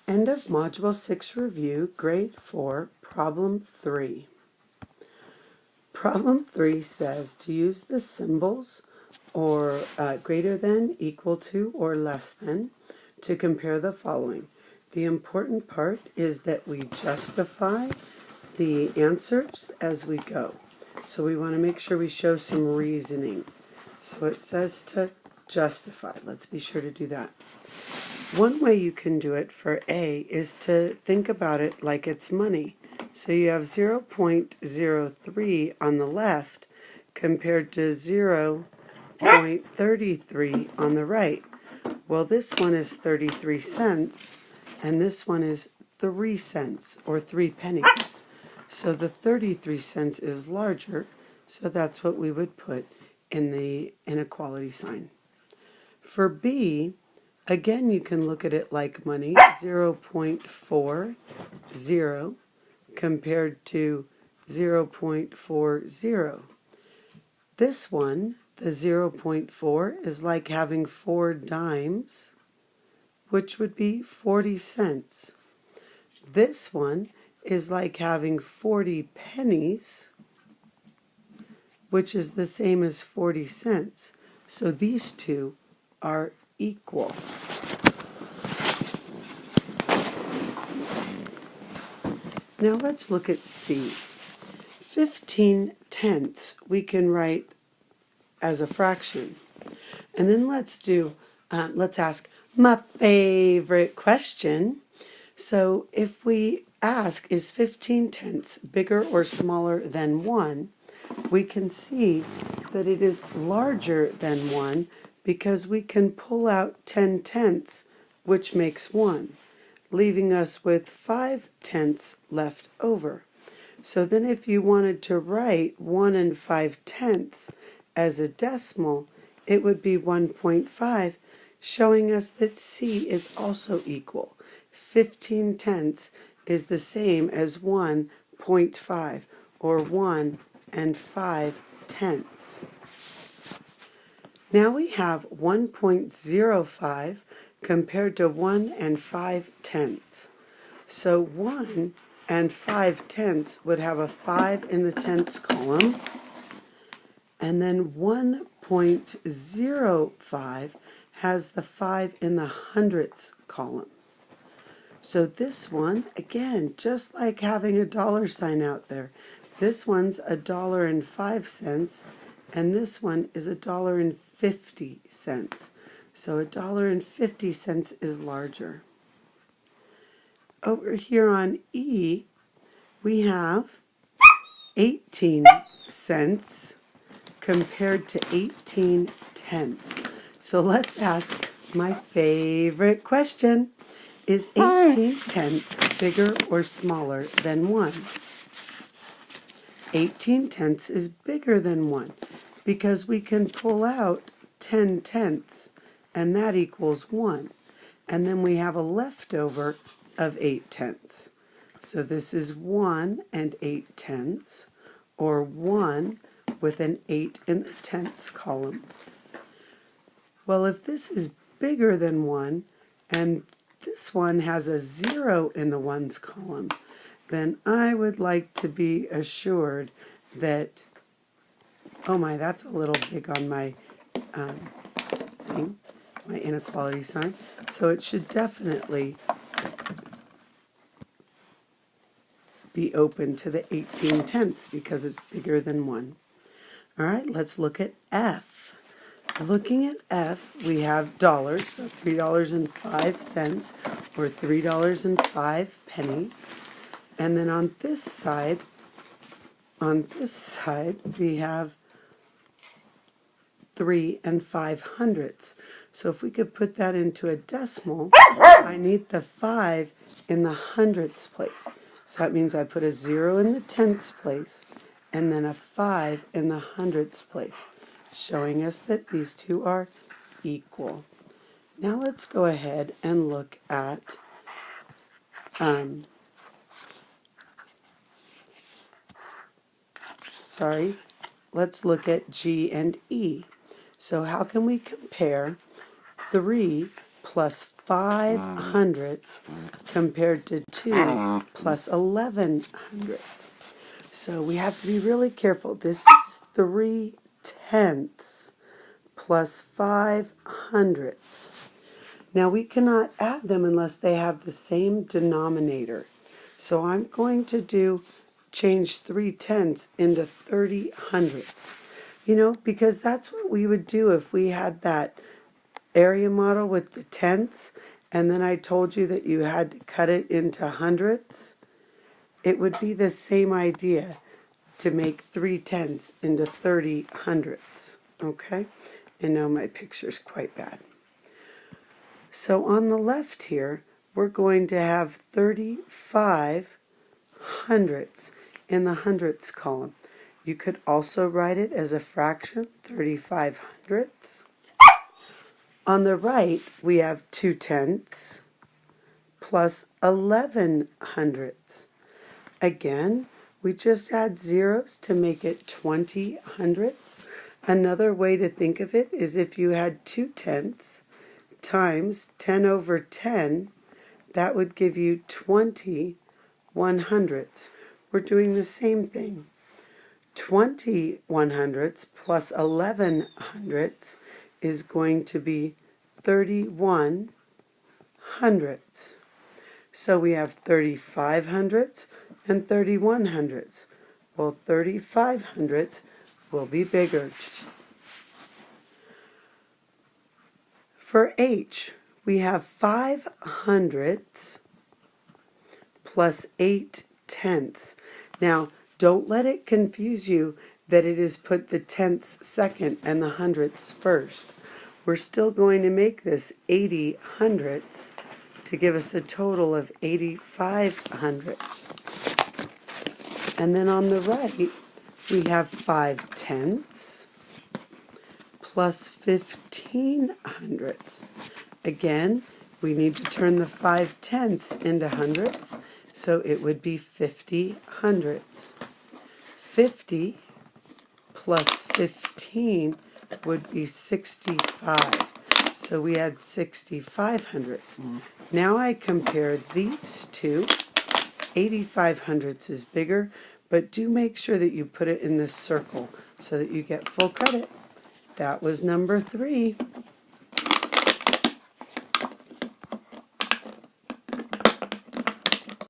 End of Module 6 review, Grade 4, Problem 3. Problem 3 says to use the symbols or greater than, equal to, or less than to compare the following. The important part is that we justify the answers as we go. So we want to make sure we show some reasoning. So it says to justify. Let's be sure to do that. One way you can do it for A is to think about it like it's money. So you have 0.03 on the left compared to 0.33 on the right. Well, this one is 33 cents and this one is 3 cents or 3 pennies. So the 33 cents is larger, so that's what we would put in the inequality sign. For B, again, you can look at it like money, 0.40 compared to 0.40. This one, the 0.4, is like having 4 dimes, which would be 40 cents. This one is like having 40 pennies, which is the same as 40 cents. So these two are equal. Now let's look at C. 15 tenths we can write as a fraction. And then let's ask my favorite question. So if we ask, is 15 tenths bigger or smaller than 1, we can see that it is larger than 1 because we can pull out 10 tenths, which makes 1, leaving us with 5 tenths left over. So then if you wanted to write 1 5 tenths as a decimal, it would be 1.5, showing us that C is also equal. 15 tenths is the same as 1.5, or 1 5 tenths. Now we have 1.05 compared to 1 5 tenths. So 1 5 tenths would have a 5 in the tenths column, and then 1.05 has the 5 in the hundredths column. So this one, again, just like having a dollar sign out there, this one's $1.05, and this one is $1.50. So $1.50 is larger. Over here on E, we have 18 cents compared to 18 tenths. So let's ask my favorite question. Is 18 tenths bigger or smaller than 1? 18 tenths is bigger than 1 because we can pull out 10 tenths, and that equals 1. And then we have a leftover of 8 tenths. So this is 1 8 tenths, or 1 with an 8 in the tenths column. Well, if this is bigger than 1, and this one has a 0 in the ones column, then I would like to be assured that, oh my, that's a little big on my thing, my inequality sign. So it should definitely be open to the 18 tenths because it's bigger than 1. All right, let's look at F. Looking at F, we have dollars, so $3.05 or $3.05. And then on this side, we have 3 5/100. So if we could put that into a decimal, I need the 5 in the hundredths place. So that means I put a 0 in the tenths place and then a 5 in the hundredths place, showing us that these two are equal. Now let's go ahead and look at let's look at G and E. So how can we compare 3 plus 5 hundredths compared to 2 plus 11 hundredths. So we have to be really careful. This is 3 tenths plus 5 hundredths. Now we cannot add them unless they have the same denominator. So I'm going to change 3 tenths into 30 hundredths. You know, because that's what we would do if we had that area model with the tenths, and then I told you that you had to cut it into hundredths. It would be the same idea to make 3 tenths into 30 hundredths. Okay? And now my picture's quite bad. So on the left here, we're going to have 35 hundredths in the hundredths column. You could also write it as a fraction, 35 hundredths. On the right, we have 2 tenths plus 11 hundredths. Again, we just add zeros to make it 20 hundredths. Another way to think of it is if you had 2 tenths times 10 over 10, that would give you 20 100ths. We're doing the same thing. 20 100ths plus 11 hundredths is going to be 31 hundredths. So we have 35 hundredths and 31 hundredths. Well, 35 hundredths will be bigger. For H, we have 5 hundredths plus 8 tenths. Now, don't let it confuse you that it is put the tenths second and the hundredths first. We're still going to make this 80 hundredths to give us a total of 85 hundredths. And then on the right, we have 5 tenths plus 15 hundredths. Again, we need to turn the 5 tenths into hundredths, so it would be 50 hundredths. 50 plus 15 would be 65. So we had 65 hundredths. Now I compare these two. 85 hundredths is bigger, but do make sure that you put it in this circle so that you get full credit. That was number 3.